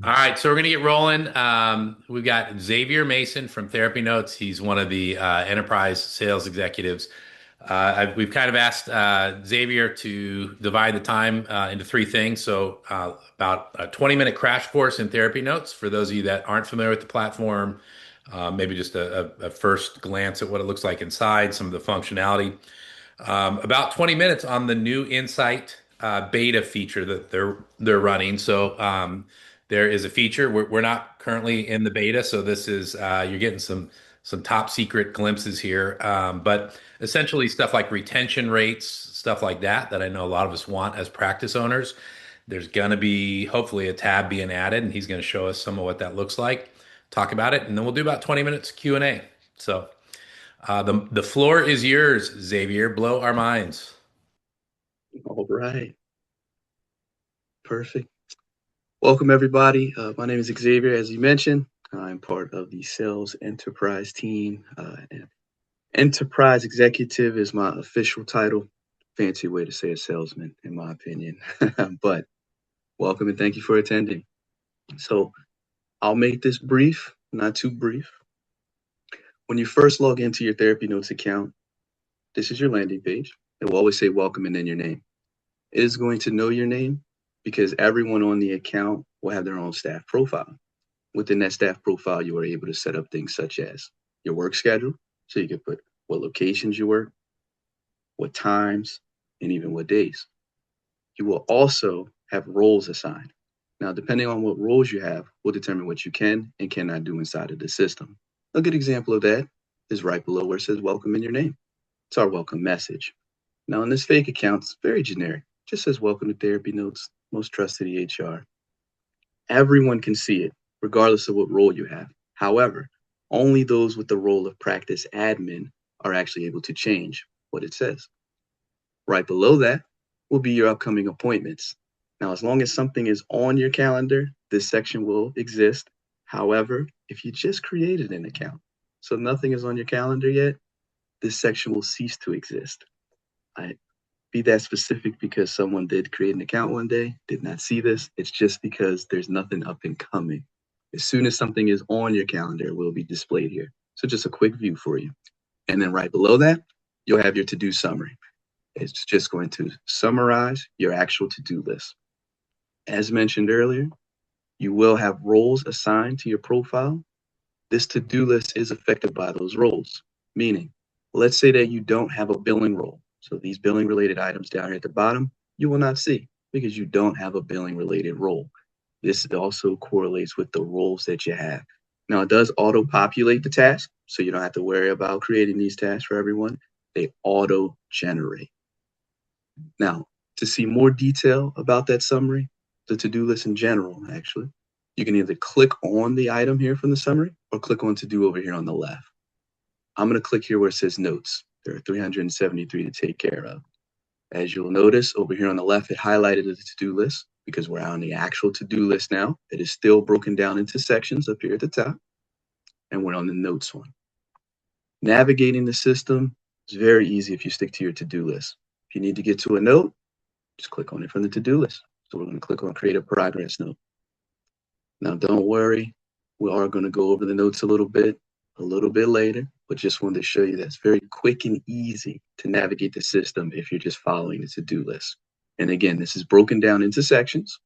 All right, so we're going to get rolling. We've got Xavier Mason from Therapy Notes. He's one of the enterprise sales executives. We've kind of asked Xavier to divide the time into three things. So, about a 20-minute crash course in Therapy Notes for those of you that aren't familiar with the platform, maybe just a first glance at what it looks like inside, some of the functionality. About 20 minutes on the new Insight beta feature that they're running. So there is a feature. We're not currently in the beta, so this is you're getting some top secret glimpses here. But essentially stuff like retention rates, stuff like that I know a lot of us want as practice owners. There's gonna be hopefully a tab being added, and he's gonna show us some of what that looks like, talk about it, and then we'll do about 20 minutes Q&A. So the floor is yours, Xavier. Blow our minds. All right, perfect. Welcome, everybody. My name is Xavier, as you mentioned. I'm part of the sales enterprise team. And enterprise executive is my official title. Fancy way to say a salesman, in my opinion. But welcome and thank you for attending. So I'll make this brief, not too brief. When you first log into your Therapy Notes account, this is your landing page. It will always say welcome and then your name. It is going to know your name because everyone on the account will have their own staff profile. Within that staff profile, you are able to set up things such as your work schedule. So you can put what locations you work, what times, and even what days. You will also have roles assigned. Now, depending on what roles you have, will determine what you can and cannot do inside of the system. A good example of that is right below where it says welcome in your name. It's our welcome message. Now, in this fake account, it's very generic. Just says welcome to Therapy Notes, most trusted EHR. Everyone can see it, regardless of what role you have. However, only those with the role of practice admin are actually able to change what it says. Right below that will be your upcoming appointments. Now, as long as something is on your calendar, this section will exist. However, if you just created an account, so nothing is on your calendar yet, this section will cease to exist. I be that specific because someone did create an account one day, did not see this. It's just because there's nothing up and coming. As soon as something is on your calendar, it will be displayed here. So just a quick view for you. And then right below that, you'll have your to-do summary. It's just going to summarize your actual to-do list. As mentioned earlier, you will have roles assigned to your profile. This to-do list is affected by those roles, meaning, let's say that you don't have a billing role. So these billing related items down here at the bottom, you will not see because you don't have a billing related role. This also correlates with the roles that you have. Now it does auto populate the task, so you don't have to worry about creating these tasks for everyone. They auto generate. Now, to see more detail about that summary, the to-do list in general, actually, you can either click on the item here from the summary or click on to do over here on the left. I'm going to click here where it says notes. There are 373 to take care of. As you'll notice over here on the left, it highlighted the to-do list because we're on the actual to-do list now. It is still broken down into sections up here at the top, and we're on the notes one. Navigating the system is very easy if you stick to your to-do list. If you need to get to a note, just click on it from the to-do list. So we're going to click on create a progress note. Now, don't worry. We are going to go over the notes a little bit later, but just wanted to show you that it's very quick and easy to navigate the system if you're just following the to-do list. And again, this is broken down into sections,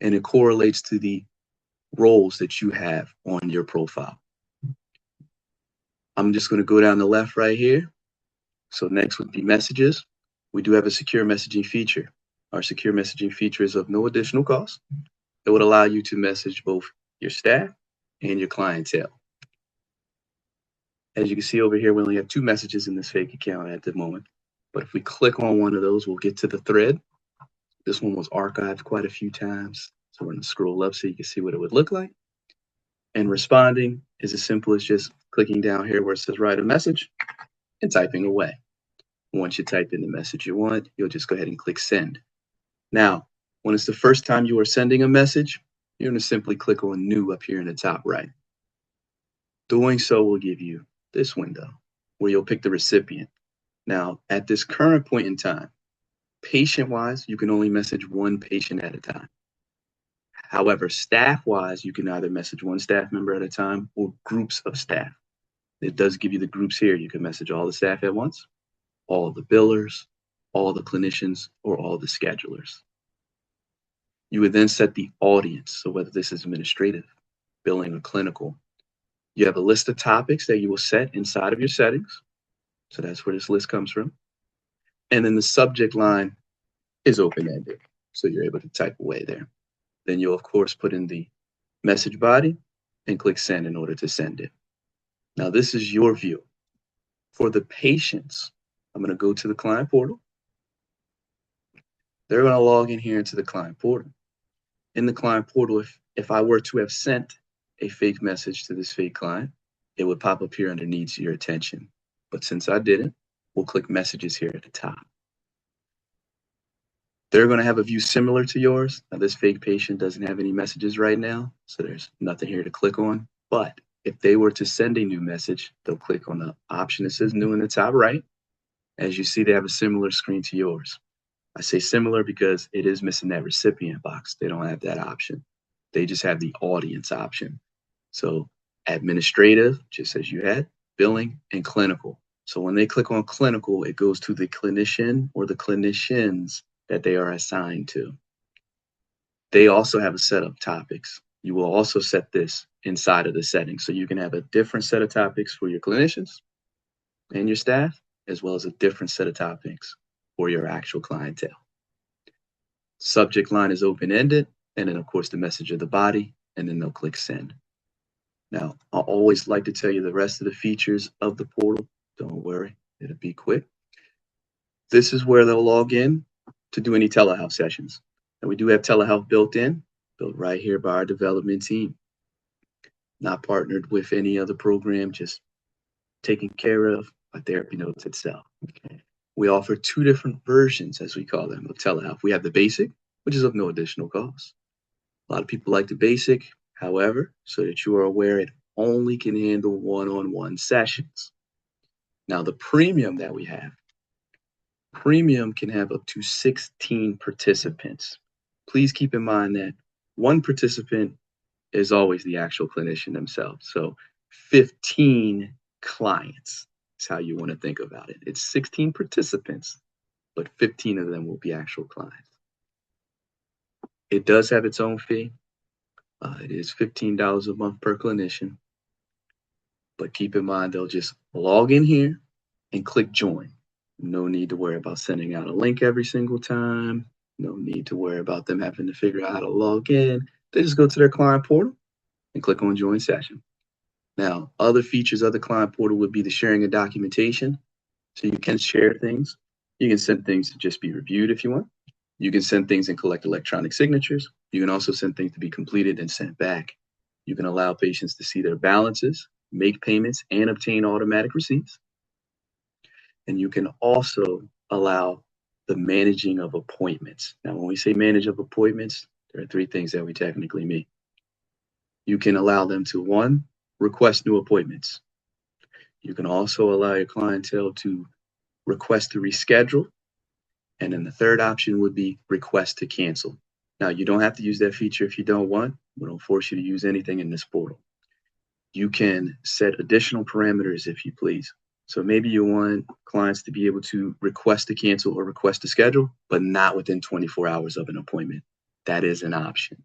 and it correlates to the roles that you have on your profile. I'm just going to go down the left right here. So next would be messages. We do have a secure messaging feature. Our secure messaging feature is of no additional cost. It would allow you to message both your staff and your clientele. As you can see over here, we only have 2 messages in this fake account at the moment. But if we click on one of those, we'll get to the thread. This one was archived quite a few times. So we're going to scroll up so you can see what it would look like. And responding is as simple as just clicking down here where it says write a message and typing away. Once you type in the message you want, you'll just go ahead and click send. Now, when it's the first time you are sending a message, you're going to simply click on new up here in the top right. Doing so will give you this window where you'll pick the recipient. Now, at this current point in time, patient-wise, you can only message one patient at a time. However, staff-wise, you can either message one staff member at a time or groups of staff. It does give you the groups here. You can message all the staff at once, all the billers, all the clinicians, or all the schedulers. You would then set the audience. So whether this is administrative, billing, or clinical, you have a list of topics that you will set inside of your settings. So that's where this list comes from. And then the subject line is open-ended. So you're able to type away there. Then you'll, of course, put in the message body and click send in order to send it. Now, this is your view. For the patients, I'm going to go to the client portal. They're going to log in here into the client portal. In the client portal, if I were to have sent a fake message to this fake client, it would pop up here under needs your attention. But since I didn't, we'll click messages here at the top. They're going to have a view similar to yours. Now, this fake patient doesn't have any messages right now, so there's nothing here to click on. But if they were to send a new message, they'll click on the option that says new in the top right. As you see, they have a similar screen to yours. I say similar because it is missing that recipient box. They don't have that option. They just have the audience option. So administrative, just as you had, billing, and clinical. So when they click on clinical, it goes to the clinician or the clinicians that they are assigned to. They also have a set of topics. You will also set this inside of the settings. So you can have a different set of topics for your clinicians and your staff, as well as a different set of topics for your actual clientele. Subject line is open-ended, and then of course the message of the body, and then they'll click send. Now, I always like to tell you the rest of the features of the portal. Don't worry, it'll be quick. This is where they'll log in to do any telehealth sessions. And we do have telehealth built right here by our development team. Not partnered with any other program, just taken care of by TherapyNotes itself. Okay. We offer two different versions, as we call them, of telehealth. We have the basic, which is of no additional cost. A lot of people like the basic. However, so that you are aware, it only can handle one-on-one sessions. Now, the premium that we have, premium can have up to 16 participants. Please keep in mind that one participant is always the actual clinician themselves. So 15 clients is how you want to think about it. It's 16 participants, but 15 of them will be actual clients. It does have its own fee. It is $15 a month per clinician. But keep in mind, they'll just log in here and click join. No need to worry about sending out a link every single time. No need to worry about them having to figure out how to log in. They just go to their client portal and click on join session. Now, other features of the client portal would be the sharing of documentation. So you can share things. You can send things to just be reviewed if you want. You can send things and collect electronic signatures. You can also send things to be completed and sent back. You can allow patients to see their balances, make payments, and obtain automatic receipts. And you can also allow the managing of appointments. Now, when we say manage of appointments, there are three things that we technically mean. You can allow them to, one, request new appointments. You can also allow your clientele to request to reschedule. And then the third option would be request to cancel. Now, you don't have to use that feature if you don't want. We don't force you to use anything in this portal. You can set additional parameters if you please. So maybe you want clients to be able to request to cancel or request to schedule, but not within 24 hours of an appointment. That is an option.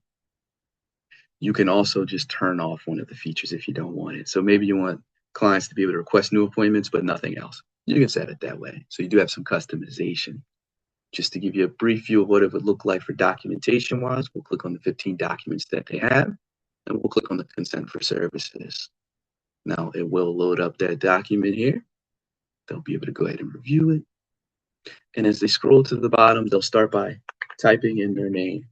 You can also just turn off one of the features if you don't want it. So maybe you want clients to be able to request new appointments, but nothing else. You can set it that way. So you do have some customization. Just to give you a brief view of what it would look like for documentation-wise, we'll click on the 15 documents that they have, and we'll click on the consent for services. Now, it will load up that document here. They'll be able to go ahead and review it. And as they scroll to the bottom, they'll start by typing in their name.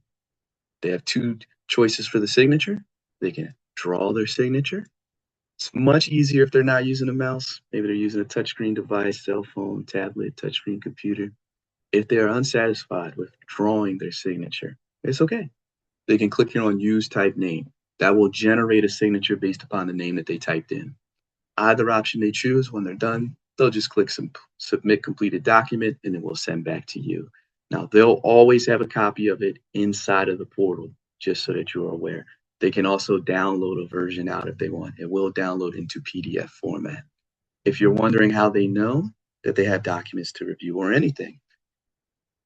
They have two choices for the signature. They can draw their signature. It's much easier if they're not using a mouse. Maybe they're using a touchscreen device, cell phone, tablet, touchscreen computer. If they are unsatisfied with drawing their signature, it's okay. They can click here on Use Type Name. That will generate a signature based upon the name that they typed in. Either option they choose, when they're done, they'll just click Submit Completed Document, and it will send back to you. Now, they'll always have a copy of it inside of the portal. just so that you're aware. They can also download a version out if they want. It will download into PDF format. If you're wondering how they know that they have documents to review or anything,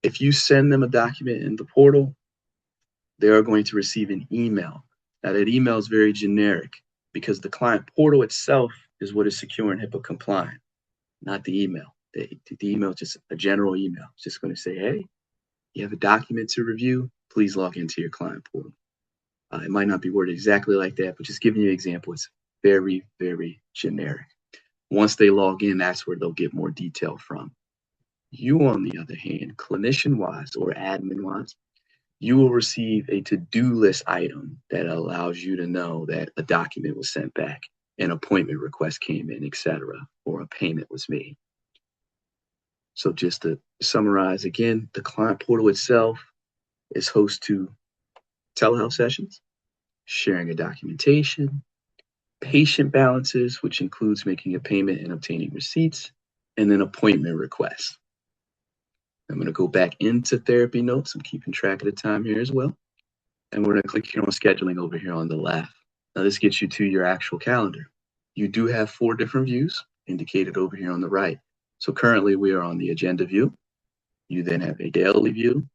if you send them a document in the portal, they are going to receive an email. Now, that email is very generic because the client portal itself is what is secure and HIPAA compliant, not the email. The email is just a general email. It's just going to say, hey, you have a document to review. Please log into your client portal. It might not be worded exactly like that, but just giving you an example, it's very, very generic. Once they log in, that's where they'll get more detail from. You, on the other hand, clinician-wise or admin-wise, you will receive a to-do list item that allows you to know that a document was sent back, an appointment request came in, etc., or a payment was made. So just to summarize again, the client portal itself is host to telehealth sessions, sharing of documentation, patient balances, which includes making a payment and obtaining receipts, and then appointment requests. I'm going to go back into therapy notes. I'm keeping track of the time here as well. And we're going to click here on scheduling over here on the left. Now this gets you to your actual calendar. You do have 4 different views indicated over here on the right. So currently we are on the agenda view. You then have a daily view,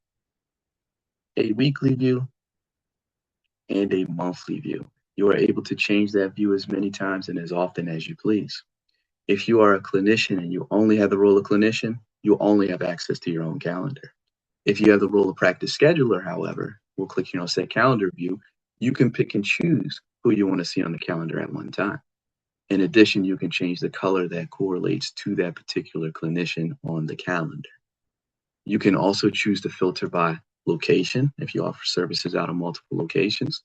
a weekly view, and a monthly view. You are able to change that view as many times and as often as you please. If you are a clinician and you only have the role of clinician, you only have access to your own calendar. If you have the role of practice scheduler, however, we'll click here on set calendar view. You can pick and choose who you want to see on the calendar at one time. In addition, you can change the color that correlates to that particular clinician on the calendar. You can also choose to filter by location if you offer services out of multiple locations.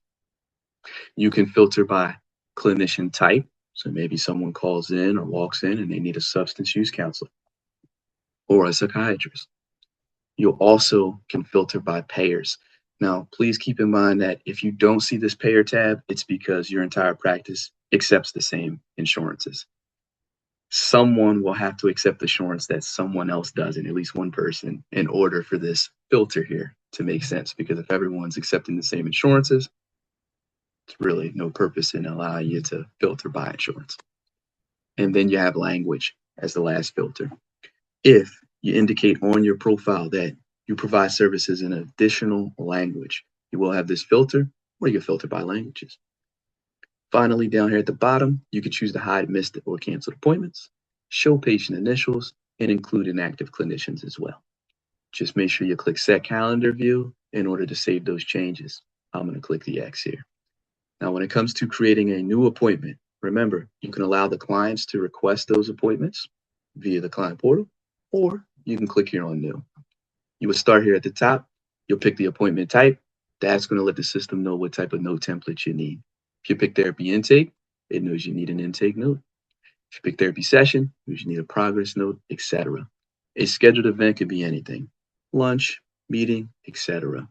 You can filter by clinician type. So maybe someone calls in or walks in and they need a substance use counselor or a psychiatrist. You also can filter by payers. Now, please keep in mind that if you don't see this payer tab, it's because your entire practice accepts the same insurances. Someone will have to accept insurance that someone else doesn't, at least one person, in order for this filter here to make sense. Because if everyone's accepting the same insurances, it's really no purpose in allowing you to filter by insurance. And then you have language as the last filter. If you indicate on your profile that you provide services in an additional language, you will have this filter where you filter by languages. Finally, down here at the bottom, you can choose to hide missed or canceled appointments, show patient initials, and include inactive clinicians as well. Just make sure you click Set Calendar View in order to save those changes. I'm going to click the X here. Now, when it comes to creating a new appointment, remember, you can allow the clients to request those appointments via the client portal, or you can click here on New. You would start here at the top. You'll pick the appointment type. That's going to let the system know what type of note template you need. If you pick therapy intake, it knows you need an intake note. If you pick therapy session, it knows you need a progress note, etc. A scheduled event could be anything: lunch, meeting, etc.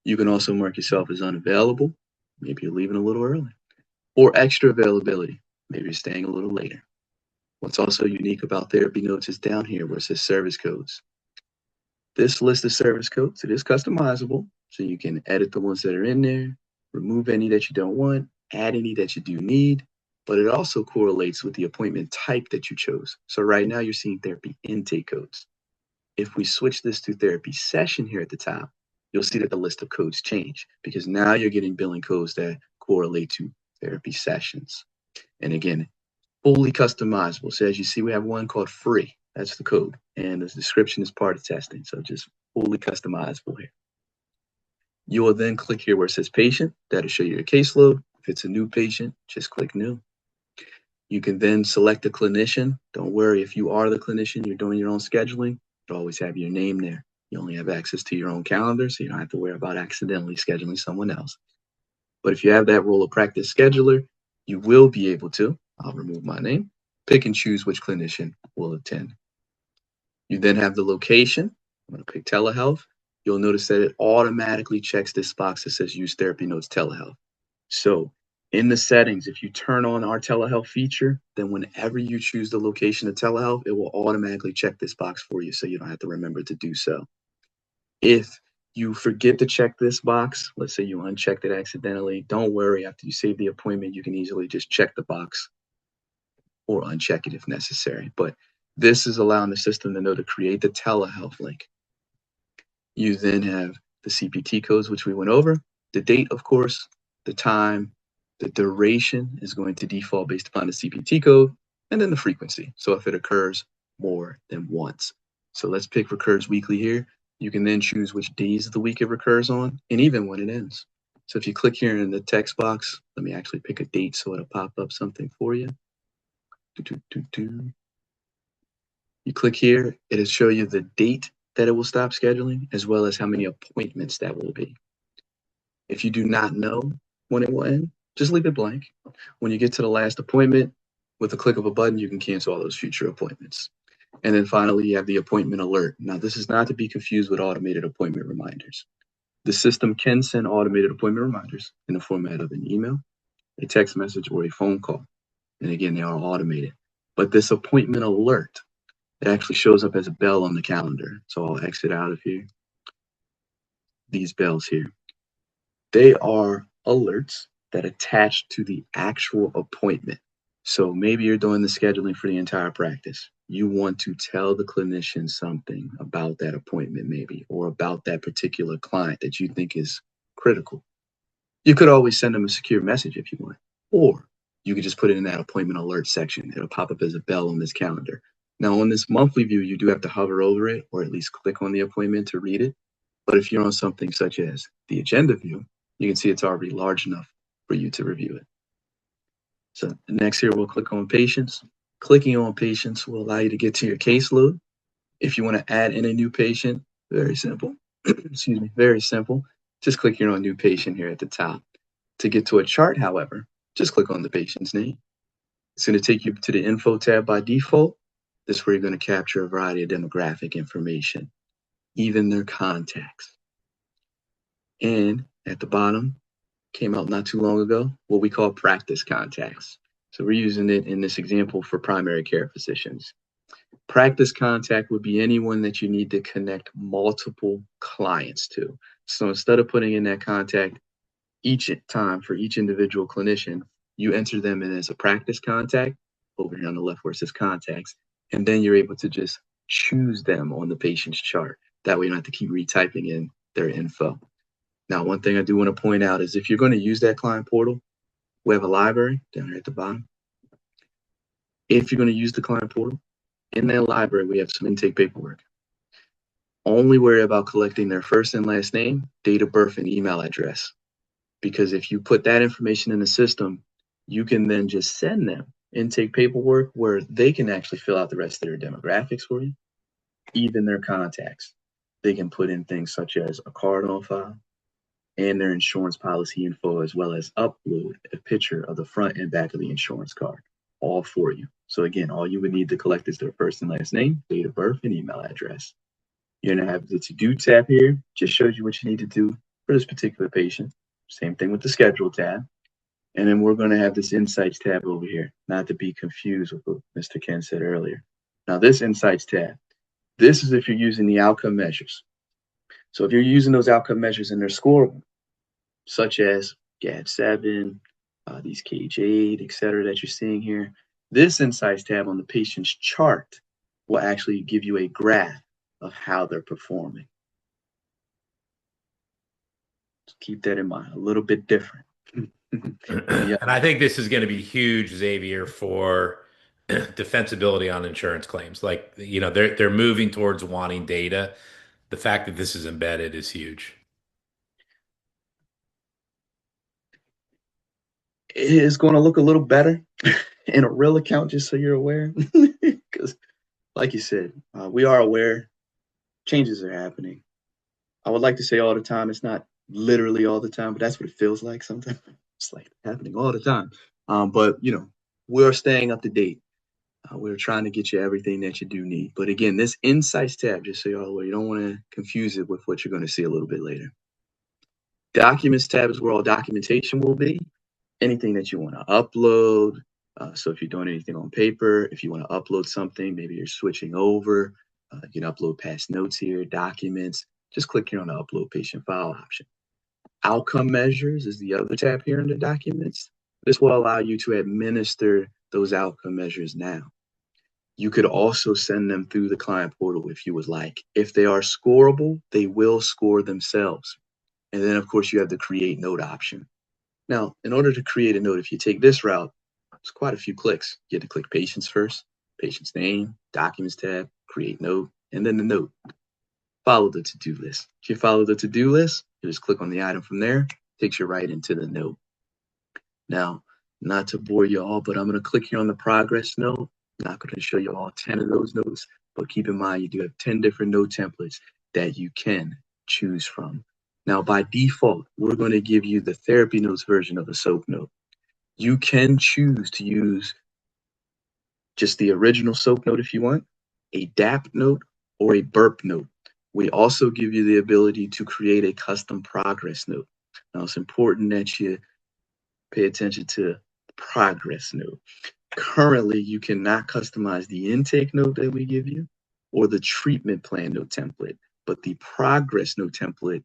You can also mark yourself as unavailable. Maybe you're leaving a little early. Or extra availability. Maybe you're staying a little later. What's also unique about therapy notes is down here where it says service codes. This list of service codes, it is customizable, so you can edit the ones that are in there, remove any that you don't want, add any that you do need, but it also correlates with the appointment type that you chose. So right now you're seeing therapy intake codes. If we switch this to therapy session here at the top, you'll see that the list of codes change because now you're getting billing codes that correlate to therapy sessions. And again, fully customizable. So as you see, we have one called free. That's the code. And the description is part of testing. So just fully customizable here. You will then click here where it says patient. That'll show you your caseload. If it's a new patient, just click new. You can then select a clinician. Don't worry, if you are the clinician, you're doing your own scheduling, you always have your name there. You only have access to your own calendar, so you don't have to worry about accidentally scheduling someone else. But if you have that role of practice scheduler, you will be able to, I'll remove my name, pick and choose which clinician will attend. You then have the location. I'm going to pick telehealth. You'll notice that it automatically checks this box that says use therapy notes telehealth. So in the settings, if you turn on our telehealth feature, then whenever you choose the location of telehealth, it will automatically check this box for you so you don't have to remember to do so. If You forget to check this box. Let's say you unchecked it accidentally. Don't worry. After you save the appointment, you can easily just check the box or uncheck it if necessary. But this is allowing the system to know to create the telehealth link. You then have the CPT codes, which we went over, the date, of course, the time, the duration is going to default based upon the CPT code, and then the frequency. So if it occurs more than once. So let's pick recurs weekly here. You can then choose which days of the week it recurs on, and even when it ends. So if you click here in the text box, let me actually pick a date so it'll pop up something for you. You click here, it'll show you the date that it will stop scheduling, as well as how many appointments that will be. If you do not know when it will end, just leave it blank. When you get to the last appointment, with a click of a button, you can cancel all those future appointments. And then finally, you have the appointment alert. Now, this is not to be confused with automated appointment reminders. The system can send automated appointment reminders in the format of an email, a text message, or a phone call. And again, they are automated. But this appointment alert, it actually shows up as a bell on the calendar. So I'll exit out of here. These bells here. They are alerts that attach to the actual appointment. So maybe you're doing the scheduling for the entire practice. You want to tell the clinician something about that appointment, maybe, or about that particular client that you think is critical. You could always send them a secure message if you want, or you could just put it in that appointment alert section. It'll pop up as a bell on this calendar. Now, on this monthly view, you do have to hover over it or at least click on the appointment to read it. But if you're on something such as the agenda view, you can see it's already large enough for you to review it. So next here, we'll click on patients. Clicking on patients will allow you to get to your caseload. If you want to add in a new patient, very simple. Excuse me, very simple. Just click here on new patient here at the top. To get to a chart, however, just click on the patient's name. It's going to take you to the info tab by default. This is where you're going to capture a variety of demographic information, even their contacts. And at the bottom, came out not too long ago, what we call practice contacts. So we're using it in this example for primary care physicians. Practice contact would be anyone that you need to connect multiple clients to. So instead of putting in that contact each time for each individual clinician, you enter them in as a practice contact over here on the left where it says contacts, and then you're able to just choose them on the patient's chart. That way you don't have to keep retyping in their info. Now, one thing I do want to point out is if you're going to use that client portal, we have a library down here at the bottom. If you're going to use the client portal, in that library, we have some intake paperwork. Only worry about collecting their first and last name, date of birth, and email address. Because if you put that information in the system, you can then just send them intake paperwork where they can actually fill out the rest of their demographics for you, even their contacts. They can put in things such as a card on file and their insurance policy info, as well as upload a picture of the front and back of the insurance card, all for you. So again, all you would need to collect is their first and last name, date of birth, and email address. You're gonna have the to-do tab here, just shows you what you need to do for this particular patient. Same thing with the schedule tab. And then we're gonna have this insights tab over here, not to be confused with what Mr. Ken said earlier. Now this insights tab, this is if you're using the outcome measures. So if you're using those outcome measures and they're scoreable, such as GAD-7, these KH8, et cetera, that you're seeing here, this insights tab on the patient's chart will actually give you a graph of how they're performing. So keep that in mind, a little bit different. And I think this is going to be huge, Xavier, for defensibility on insurance claims. Like, they're moving towards wanting data. The fact that this is embedded is huge. It's going to look a little better in a real account, just so you're aware. Because, like you said, we are aware changes are happening. I would like to say all the time. It's not literally all the time, but that's what it feels like sometimes. It's like happening all the time. But we're staying up to date. We're trying to get you everything that you do need. But again, this insights tab, just so you're all aware, you don't want to confuse it with what you're going to see a little bit later. Documents tab is where all documentation will be. Anything that you want to upload. So if you're doing anything on paper, if you want to upload something, maybe you're switching over, you can upload past notes here, documents, just click here on the upload patient file option. Outcome measures is the other tab here in the documents. This will allow you to administer those outcome measures now. You could also send them through the client portal if you would like. If they are scoreable, they will score themselves. And then, of course, you have the create note option. Now, in order to create a note, if you take this route, it's quite a few clicks. You have to click patients first, patient's name, documents tab, create note, and then the note. Follow the to-do list. If you follow the to-do list, you just click on the item from there, takes you right into the note. Now, not to bore you all, but I'm going to click here on the progress note. I'm not going to show you all 10 of those notes, but keep in mind you do have 10 different note templates that you can choose from. Now, by default, we're going to give you the TherapyNotes version of the SOAP note. You can choose to use just the original SOAP note if you want, a DAP note, or a burp note. We also give you the ability to create a custom progress note. Now, it's important that you pay attention to the progress note. Currently, you cannot customize the intake note that we give you or the treatment plan note template, but the progress note template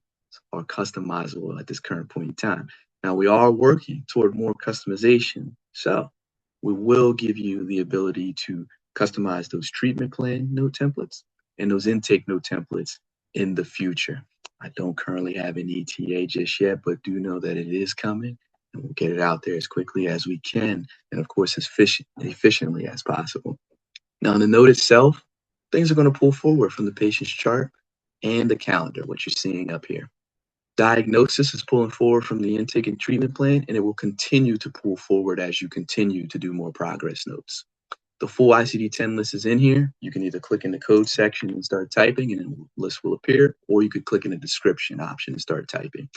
are customizable at this current point in time. Now, we are working toward more customization, so we will give you the ability to customize those treatment plan note templates and those intake note templates in the future. I don't currently have an ETA just yet, but do know that it is coming, and we'll get it out there as quickly as we can, and of course, as efficiently as possible. Now, in the note itself, things are going to pull forward from the patient's chart and the calendar, what you're seeing up here. Diagnosis is pulling forward from the intake and treatment plan, and it will continue to pull forward as you continue to do more progress notes. The full ICD-10 list is in here. You can either click in the code section and start typing, and the list will appear, or you could click in the description option and start typing.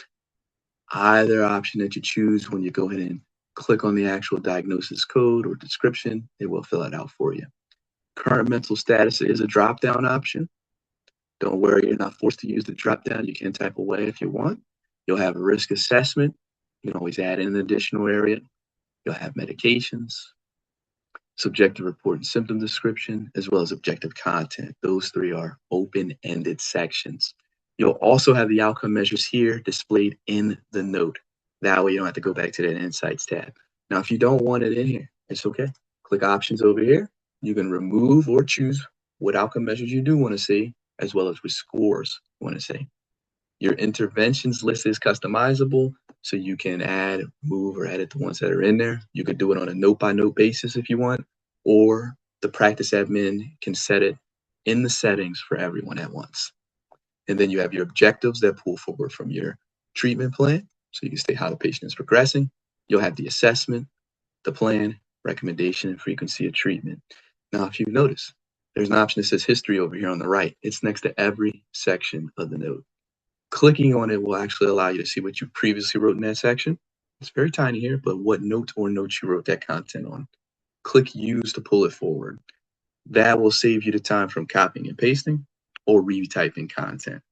Either option that you choose, when you go ahead and click on the actual diagnosis code or description, it will fill it out for you. Current mental status is a drop-down option. Don't worry, you're not forced to use the drop-down. You can type away if you want. You'll have a risk assessment. You can always add in an additional area. You'll have medications, subjective report and symptom description, as well as objective content. Those three are open-ended sections. You'll also have the outcome measures here displayed in the note. That way you don't have to go back to that Insights tab. Now, if you don't want it in here, it's okay. Click Options over here. You can remove or choose what outcome measures you do want to see, as well as which scores you want to see. Your interventions list is customizable, so you can add, move, or edit the ones that are in there. You could do it on a note-by-note basis if you want, or the practice admin can set it in the settings for everyone at once. And then you have your objectives that pull forward from your treatment plan, so you can state how the patient is progressing. You'll have the assessment, the plan, recommendation, and frequency of treatment. Now, if you've noticed, there's an option that says history over here on the right. It's next to every section of the note. Clicking on it will actually allow you to see what you previously wrote in that section. It's very tiny here, but what note or notes you wrote that content on. Click Use to pull it forward. That will save you the time from copying and pasting or retyping content.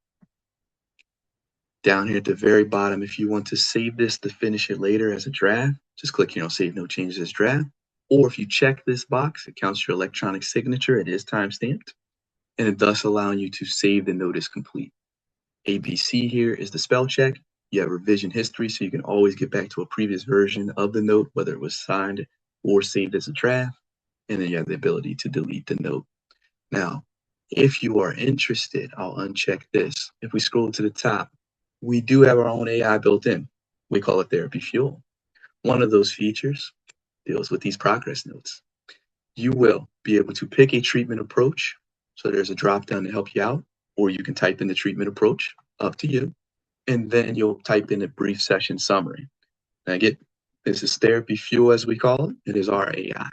Down here at the very bottom, if you want to save this to finish it later as a draft, just click here on Save No Changes as Draft. Or if you check this box, it counts your electronic signature. It is time-stamped, and it thus allowing you to save the note as complete. ABC here is the spell check. You have revision history, so you can always get back to a previous version of the note, whether it was signed or saved as a draft. And then you have the ability to delete the note. Now, if you are interested, I'll uncheck this. If we scroll to the top, we do have our own AI built in. We call it Therapy Fuel. One of those features deals with these progress notes. You will be able to pick a treatment approach. So there's a drop down to help you out, or you can type in the treatment approach, up to you. And then you'll type in a brief session summary. Now again, this is Therapy Fuel as we call it. It is our AI.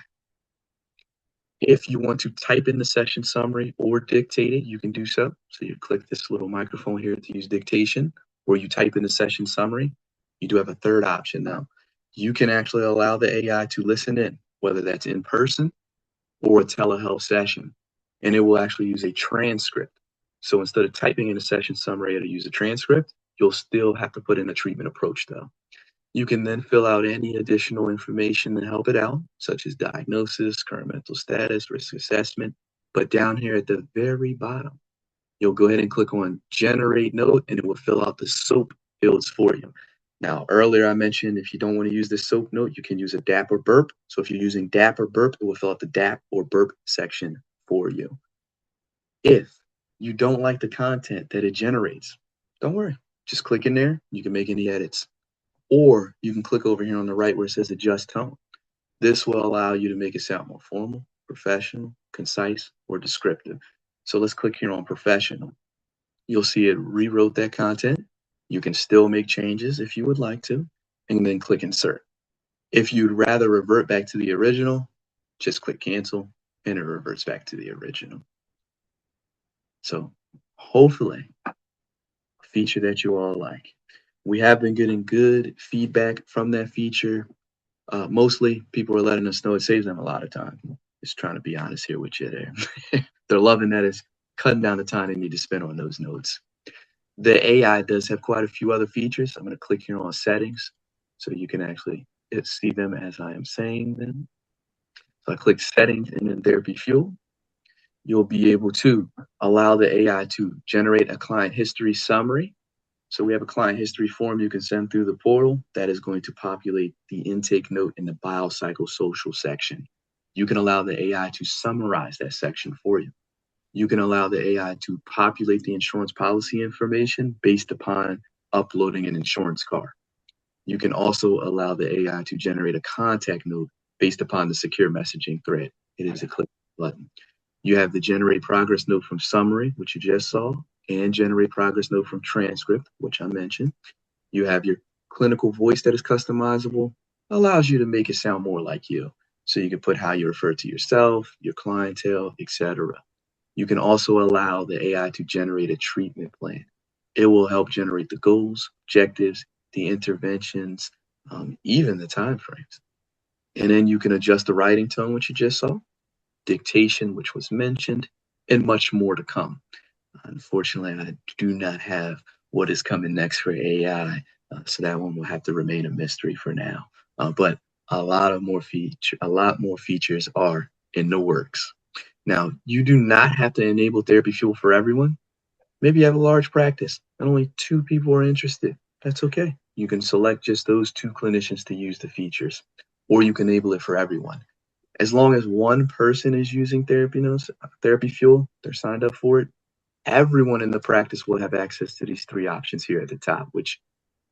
If you want to type in the session summary or dictate it, you can do so. So you click this little microphone here to use dictation, or you type in the session summary. You do have a third option now. You can actually allow the AI to listen in, whether that's in person or a telehealth session, and it will actually use a transcript. So instead of typing in a session summary to use a transcript, you'll still have to put in a treatment approach though. You can then fill out any additional information to help it out, such as diagnosis, current mental status, risk assessment. But down here at the very bottom, You'll go ahead and click on generate note and it will fill out the SOAP fields for you. Now, earlier I mentioned if you don't want to use the SOAP note, you can use a DAP or burp. So if you're using DAP or burp, it will fill out the DAP or burp section for you. If you don't like the content that it generates, don't worry. Just click in there. You can make any edits. Or you can click over here on the right where it says adjust tone. This will allow you to make it sound more formal, professional, concise, or descriptive. So let's click here on professional. You'll see it rewrote that content. You can still make changes if you would like to, and then click insert. If you'd rather revert back to the original, just click cancel and it reverts back to the original. So hopefully a feature that you all like. We have been getting good feedback from that feature. Mostly people are letting us know it saves them a lot of time. Just trying to be honest here with you there. They're loving that it's cutting down the time they need to spend on those notes. The AI does have quite a few other features. I'm going to click here on settings so you can actually see them as I am saying them. So I click settings and then therapy fuel. You'll be able to allow the AI to generate a client history summary. So we have a client history form you can send through the portal that is going to populate the intake note in the biopsychosocial section. You can allow the AI to summarize that section for you. You can allow the AI to populate the insurance policy information based upon uploading an insurance card. You can also allow the AI to generate a contact note based upon the secure messaging thread. It is a click button. You have the generate progress note from summary, which you just saw, and generate progress note from transcript, which I mentioned. You have your clinical voice that is customizable, allows you to make it sound more like you. So you can put how you refer to yourself, your clientele, etc. You can also allow the AI to generate a treatment plan. It will help generate the goals, objectives, the interventions, even the timeframes. And then you can adjust the writing tone, which you just saw, dictation, which was mentioned, and much more to come. Unfortunately, I do not have what is coming next for AI, so that one will have to remain a mystery for now. But a lot more features are in the works. Now, you do not have to enable Therapy Fuel for everyone. Maybe you have a large practice and only 2 people are interested. That's okay. You can select just those 2 clinicians to use the features, or you can enable it for everyone. As long as one person is using Therapy Fuel, they're signed up for it, everyone in the practice will have access to these 3 options here at the top, which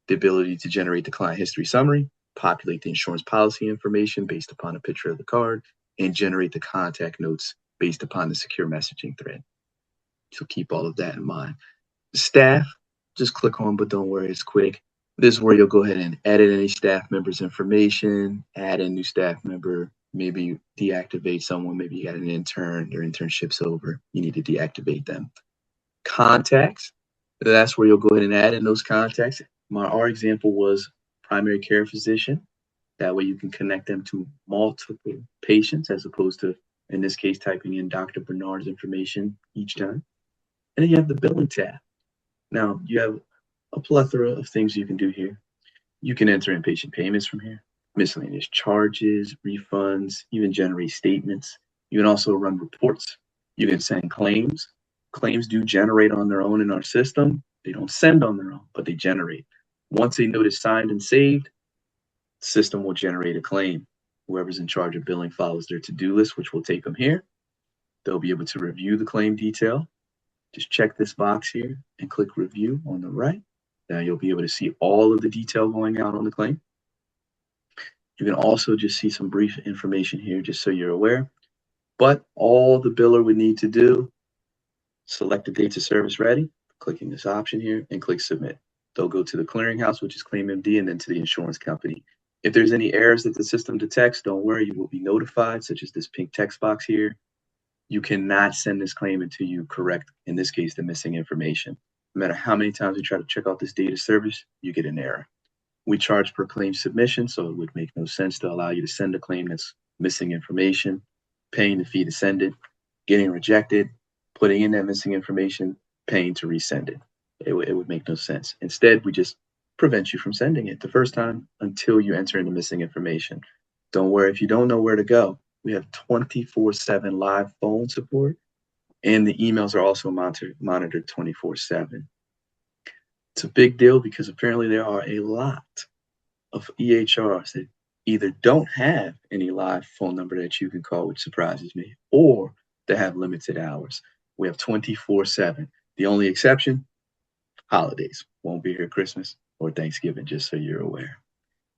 the ability to generate the client history summary, populate the insurance policy information based upon a picture of the card, and generate the contact notes based upon the secure messaging thread. So keep all of that in mind. Staff, just click on, but don't worry, it's quick. This is where you'll go ahead and edit any staff member's information, add a new staff member, maybe deactivate someone, maybe you got an intern, their internship's over, you need to deactivate them. Contacts, that's where you'll go ahead and add in those contacts. Our example was primary care physician. That way you can connect them to multiple patients as opposed to, in this case, typing in Dr. Bernard's information each time. And then you have the billing tab. Now you have a plethora of things you can do here. You can enter in patient payments from here, miscellaneous charges, refunds, even generate statements. You can also run reports. You can send claims. Claims do generate on their own in our system. They don't send on their own, but they generate. Once a note is signed and saved, the system will generate a claim. Whoever's in charge of billing follows their to-do list, which will take them here. They'll be able to review the claim detail. Just check this box here and click review on the right. Now you'll be able to see all of the detail going out on the claim. You can also just see some brief information here just so you're aware. But all the biller would need to do, select the dates of service ready, clicking this option here, and click submit. They'll go to the clearinghouse, which is ClaimMD, and then to the insurance company. If there's any errors that the system detects, don't worry, you will be notified, such as this pink text box here. You cannot send this claim until you correct, in this case, the missing information. No matter how many times you try to check out this data service, you get an error. We charge per claim submission, so it would make no sense to allow you to send a claim that's missing information, paying the fee to send it, getting rejected, putting in that missing information, paying to resend it. It would make no sense. Instead, we just prevent you from sending it the first time until you enter in the missing information. Don't worry, if you don't know where to go, we have 24/7 live phone support. And the emails are also monitored 24/7. It's a big deal because apparently there are a lot of EHRs that either don't have any live phone number that you can call, which surprises me, or they have limited hours. We have 24/7. The only exception, holidays. Won't be here Christmas or Thanksgiving, just so you're aware.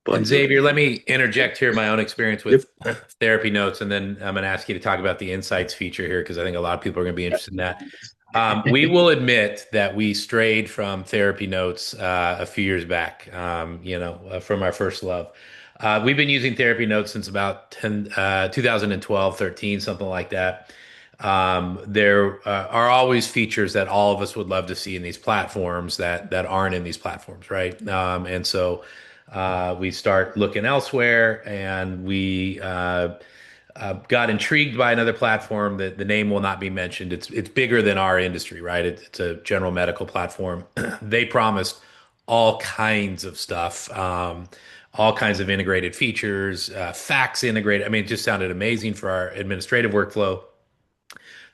And But yeah, Xavier, let me interject here my own experience yep. with therapy notes, and then I'm going to ask you to talk about the insights feature here because I think a lot of people are going to be interested in that. We will admit that we strayed from therapy notes a few years back, from our first love. We've been using therapy notes since about 2012, 13, something like that. There are always features that all of us would love to see in these platforms that aren't in these platforms, right? And so we start looking elsewhere, and we got intrigued by another platform that the name will not be mentioned. It's bigger than our industry, right? It's a general medical platform. They promised all kinds of stuff, all kinds of integrated features, fax integrated. I mean, it just sounded amazing for our administrative workflow.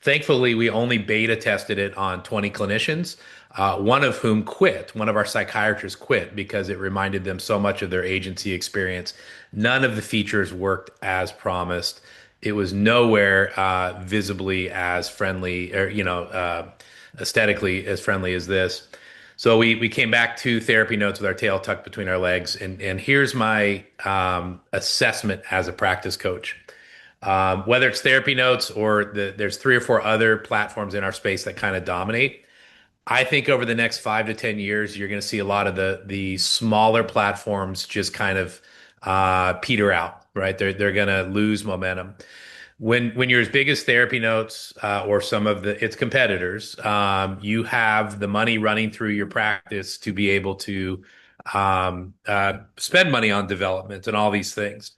Thankfully, we only beta tested it on 20 clinicians, one of whom quit. One of our psychiatrists quit because it reminded them so much of their agency experience. None of the features worked as promised. It was nowhere visibly as friendly or, aesthetically as friendly as this. So we came back to therapy notes with our tail tucked between our legs. And here's my assessment as a practice coach. Whether it's therapy notes or there's three or four other platforms in our space that kind of dominate. I think over the next 5 to 10 years, you're going to see a lot of the smaller platforms just kind of peter out, right? They're going to lose momentum. When you're as big as Therapy Notes or some of its competitors, you have the money running through your practice to be able to spend money on development and all these things.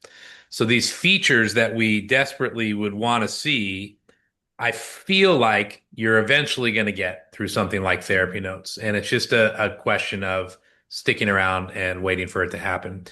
So these features that we desperately would want to see, I feel like you're eventually going to get through something like Therapy Notes, and it's just a question of sticking around and waiting for it to happen.